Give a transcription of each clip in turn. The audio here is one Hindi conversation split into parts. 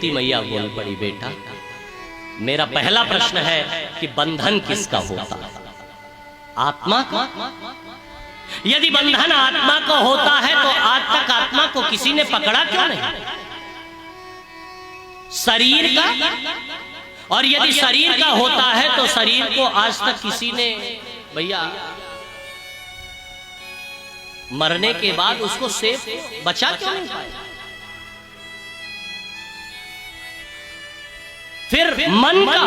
देवती मैया बोल पड़ी, बेटा मेरा पहला प्रश्न है कि बंधन किसका होता है? आत्मा का। यदि बंधन आत्मा का होता है तो आज तक आत्मा को किसी ने पकड़ा क्यों नहीं? शरीर का। और यदि शरीर का होता है तो शरीर को आज तक किसी ने भैया मरने के बाद उसको सेफ बचा क्यों नहीं पाया? फिर मन का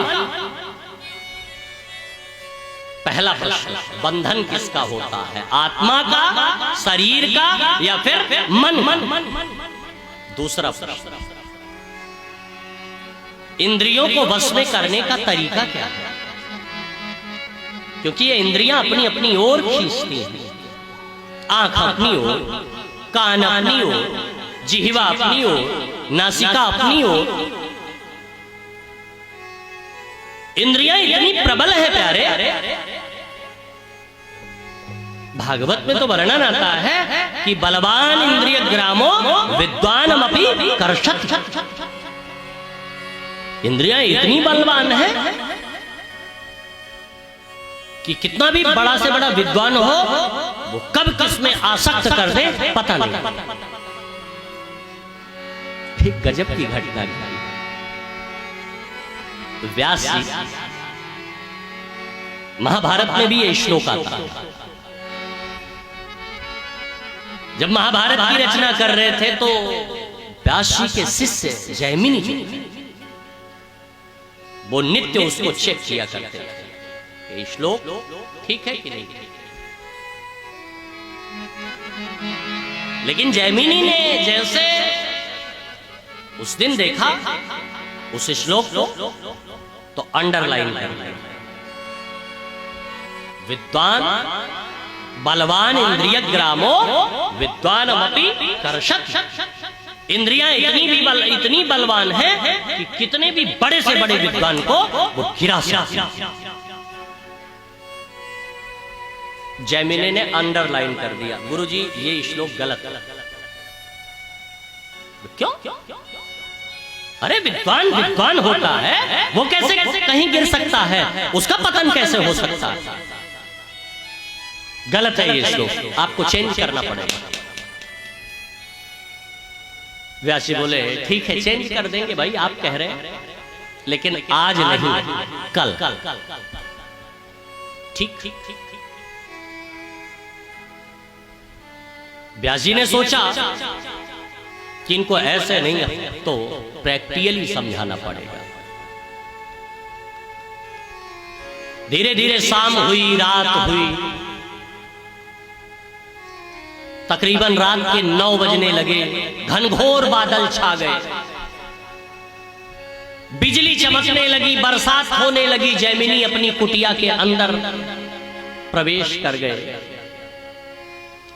पहला प्रश्न, बंधन किसका होता है? आत्मा का, शरीर का, या फिर मन? दूसरा प्रश्न, इंद्रियों को वश में करने का तरीका क्या है? क्योंकि ये इंद्रियां अपनी अपनी ओर खींचती हैं। आंख अपनी ओर, कान अपनी ओर, जिह्वा अपनी ओर, नासिका अपनी ओर। इंद्रियां इतनी प्रबल है प्यारे। भागवत में तो वर्णन आता है कि बलवान इंद्रिय ग्रामो विद्वानमपि कर्षत्। इंद्रियां इतनी बलवान है कि कितना भी बड़ा से बड़ा विद्वान हो वो कब किस में आसक्त कर दे पता नहीं। ठीक गजब की घटना है। व्यास जी, महाभारत में भी ये श्लोक आता है। जब महाभारत की रचना कर रहे थे तो व्यास जी के शिष्य जैमिनी जी वो नित्य उसको चेक किया करते थे, ये श्लोक ठीक है कि नहीं। लेकिन जैमिनी ने जैसे उस दिन देखा उस श्लोक को तो अंडरलाइन कर दिया, विद्वान बलवान इंद्रिय ग्रामो विद्वानमपि कर्षत्। इंद्रियां इतनी बलवान है कि कितने भी बड़े से बड़े विद्वान को वो गिरा सकती। जैमिनी ने अंडरलाइन कर दिया, गुरुजी ये श्लोक गलत। क्यों? अरे विद्वान होता है, वो कैसे कहीं गिर सकता है? उसका पतन कैसे हो सकता है? गलत है ये श्लोक, आपको चेंज करना पड़ेगा। व्यास जी बोले ठीक है चेंज कर देंगे भाई, आप कह रहे हैं, लेकिन आज नहीं, कल। ठीक। व्यास जी ने सोचा कि इनको ऐसे नहीं तो प्रैक्टिकली समझाना पड़ेगा। धीरे धीरे शाम हुई, रात हुई, तकरीबन रात के 9 बजने लगे, घनघोर बादल छा गए, बिजली चमकने लगी, बरसात होने लगी। जैमिनी अपनी कुटिया के अंदर प्रवेश कर गए,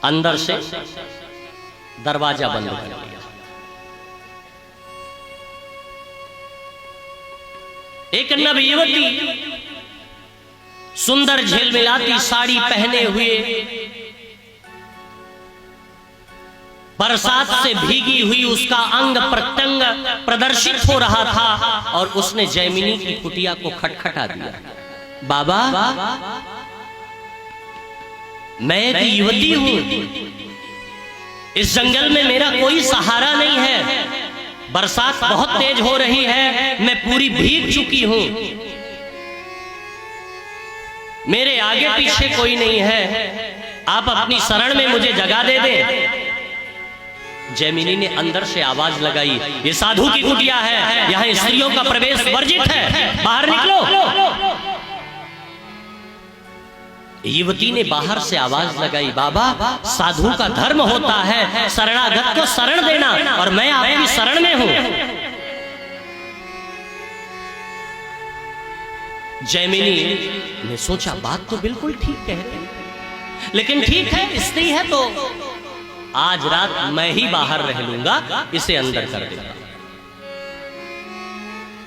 अंदर से दरवाजा बंद कर दिया। एक नवयुवती सुंदर झिलमिलाती साड़ी पहने हुए, बरसात से भीगी हुई, उसका अंग प्रत्यंग प्रदर्शित हो रहा था और उसने जैमिनी की कुटिया को खटखटा दिया। बाबा, मैं एक युवती हूं, इस जंगल में मेरा कोई सहारा नहीं है, बरसात बहुत तेज हो रही है, मैं पूरी भीग चुकी हूं, मेरे आगे पीछे कोई नहीं है, आप अपनी शरण में मुझे जगह दे दें। जैमिनी ने अंदर से आवाज लगाई, ये साधु की कुटिया है, यहाँ स्त्रियों का प्रवेश वर्जित है, बाहर निकलो। युवती ने बाहर से आवाज लगाई, बाबा साधु का धर्म होता है शरणागत को शरण देना, और मैं आपकी शरण में हूं। जैमिनी ने सोचा बात तो बिल्कुल ठीक कह रहे, लेकिन ठीक है स्त्री है तो आज रात मैं ही बाहर रह लूंगा, इसे अंदर कर देगा।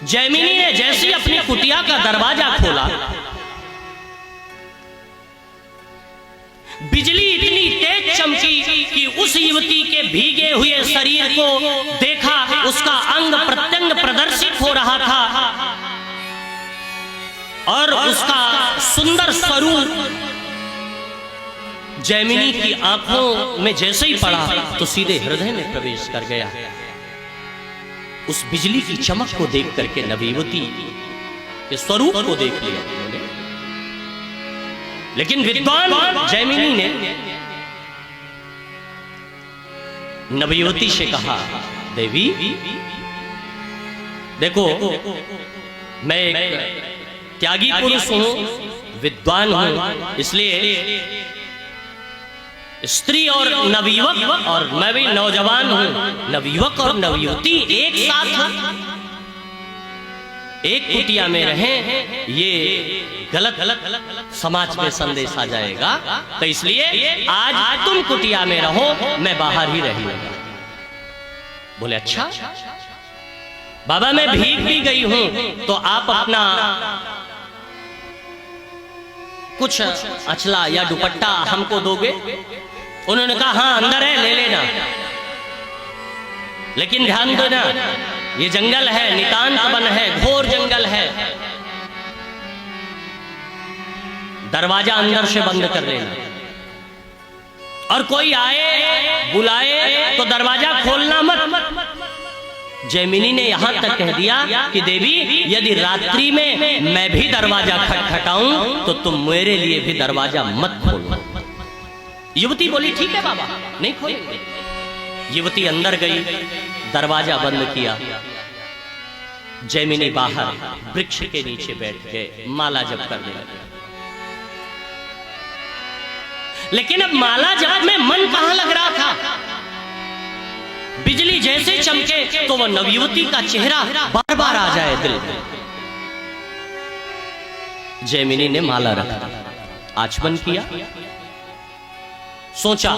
जैमिनी ने जैसे अपनी कुटिया का दरवाजा खोला, बिजली इतनी तेज चमकी कि उस युवती के भीगे हुए शरीर को देखा, उसका अंग प्रत्यंग और उसका सुंदर स्वरूप जैमिनी की आंखों में जैसे ही पड़ा तो सीधे हृदय में प्रवेश कर गया। उस बिजली की चमक को देख करके नवयुवती के स्वरूप को देख लिया उन्होंने। लेकिन विद्वान जैमिनी ने नवयुवती से कहा, देवी देखो, मैं एक त्यागी पुरुष हूं, विद्वान हूं, इसलिए स्त्री और नवयुवक, और मैं भी नौजवान हूं, नवयुवक और नवयुवती एक साथ एक कुटिया में रहें, ये गलत समाज में संदेश आ जाएगा, तो इसलिए आज तुम कुटिया में रहो, मैं बाहर ही रहूंगा। बोले अच्छा बाबा, मैं भीग भी गई हूं, तो आप अपना कुछ अचला या दुपट्टा हमको दोगे? उन्होंने कहा हाँ अंदर है, ले लेना, लेकिन ध्यान देना ये जंगल है, नितांत वन है, घोर जंगल है, दरवाजा अंदर से बंद कर लेना, और कोई आए बुलाए तो दरवाजा खोलना मत। जैमिनी ने यहां तक कह दिया कि देवी यदि रात्रि में मैं भी दरवाजा खटखटाऊं तो तुम मेरे लिए भी दरवाजा मत खोलो। युवती बोली ठीक है बाबा, नहीं खोलेंगे। युवती अंदर गई, दरवाजा बंद किया। जैमिनी बाहर वृक्ष के नीचे बैठ गए, माला जप करने लगे। लेकिन अब माला जप में मन कहां लग रहा था? बिजली जैसे चमके तो वह नवयुवती का चेहरा बार बार आ जाए दिल में। जैमिनी ने माला रखा, आचमन किया, सोचा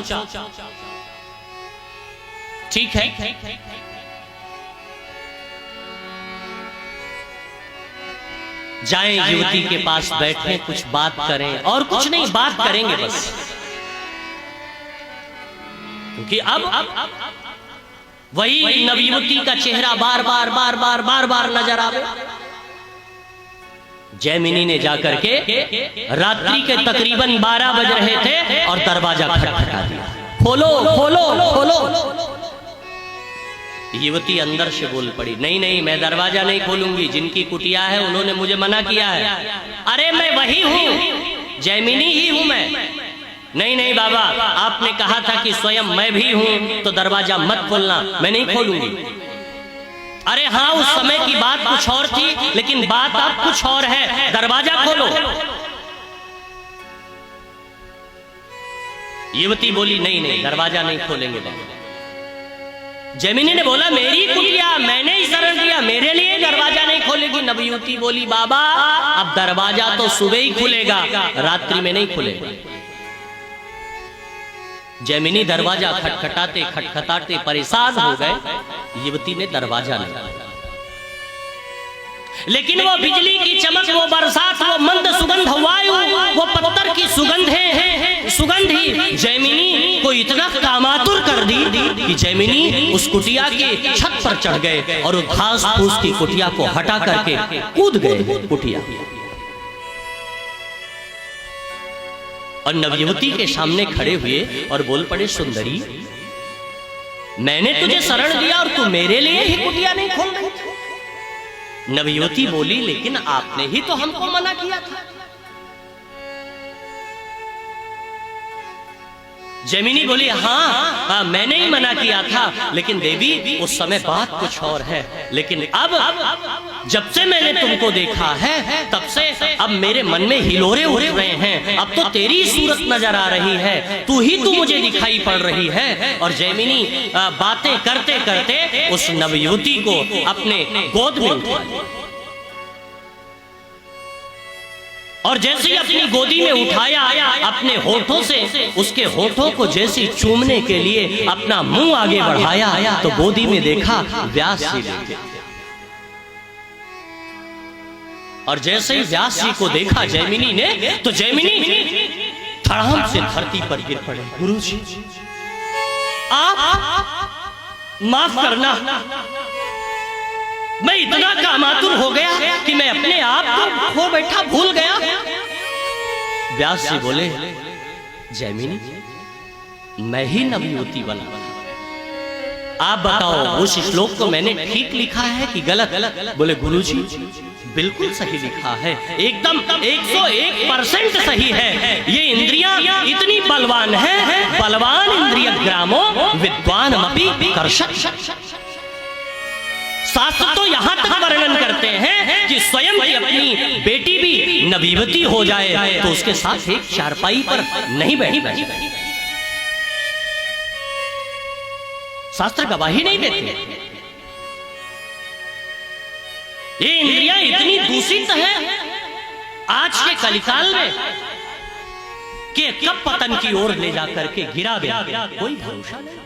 ठीक है, जाएं युवती के पास बैठे, कुछ बात करें, और कुछ नहीं, बात करेंगे बस, क्योंकि अब वही नवयुवती का चेहरा बार बार नजर आवे। जैमिनी ने जाकर के रात्रि के तकरीबन 12 बज रहे थे और दरवाजा खटखटा दिया, खोलो खोलो खोलो। युवती अंदर से बोल पड़ी, नहीं नहीं मैं दरवाजा नहीं खोलूंगी, जिनकी कुटिया है उन्होंने मुझे मना किया है। अरे मैं वही हूं, जैमिनी ही हूं मैं। नहीं नहीं बाबा, आपने कहा था कि स्वयं मैं भी हूं, तो दरवाजा मत खोलना, मैं नहीं खोलूंगी। अरे हाँ, उस समय की बात कुछ और थी, लेकिन बात अब कुछ और है, दरवाजा खोलो। युवती बोली नहीं नहीं दरवाजा नहीं खोलेंगे बाबा। जैमिनी ने बोला मेरी कुटिया, मैंने ही शरण दिया, मेरे लिए दरवाजा नहीं खोलेगी। नवयुवती बोली बाबा अब दरवाजा तो सुबह ही खुलेगा, रात्रि में नहीं खुलेगा। जैमिनी दरवाजा खटखटाते खटखटाते परेशान हो गए। युवती ने दरवाजा लगाया, लेकिन वो बिजली की चमक, वो बरसात, वो मंद सुगंध वायु, वो पत्थर की सुगंध ही जैमिनी को इतना कामातुर कर दी कि जैमिनी उस कुटिया के छत पर चढ़ गए और घास फूस की कुटिया को हटा करके कूद गए कुटिया। और नवयुवती के सामने खड़े हुए और बोल पड़े, सुंदरी मैंने तुझे शरण दिया और तू मेरे लिए ही कुटिया नहीं खोल रही। नवयुवती बोली लेकिन आपने ही तो हमको मना किया था। जैमिनी बोली हाँ मैंने ही मना किया था, लेकिन देवी उस समय बात कुछ और है। लेकिन अब जब से मैंने तुमको देखा है तब से अब मेरे मन में हिलोरे उठ रहे हैं। अब तो तेरी सूरत नजर आ रही है, तू मुझे दिखाई पड़ रही है। और जैमिनी बातें करते करते उस नवयुवती को अपने गोद में उठाया और जैसे ही अपनी गोदी में उठाया, अपने होठों से उसके होठों को जैसे चूमने के लिए अपना मुंह आगे बढ़ाया तो गोदी में देखा व्यास जी बैठे। और जैसे ही व्यास जी को देखा जैमिनी ने, तो जैमिनी धड़ाम से धरती पर गिर पड़े। गुरुजी आप माफ करना, मैं इतना कामातुर हो गया कि मैं अपने आप को खो बैठा, भूल गया। व्यास जी बोले, जैमिनी, मैं ही नवयुवती बना। आप बताओ उस श्लोक को मैंने ठीक लिखा है कि गलत? बोले गुरुजी बिल्कुल सही लिखा है, एकदम 101% सही है। ये इंद्रियां इतनी बलवान है, बलवान इंद्रिय ग्रामो विद्वान अपि कर्षक। शास्त्र तो यहां तक वर्णन करते हैं कि स्वयं की अपनी बेटी भी नवयुवती हो जाए तो उसके साथ एक चारपाई पर नहीं बैठी। शास्त्र गवाही नहीं देते। ये इंद्रियां इतनी दूषित हैं आज के कलिकाल में कि कब पतन की ओर ले जाकर के गिरा गया कोई भरोसा नहीं।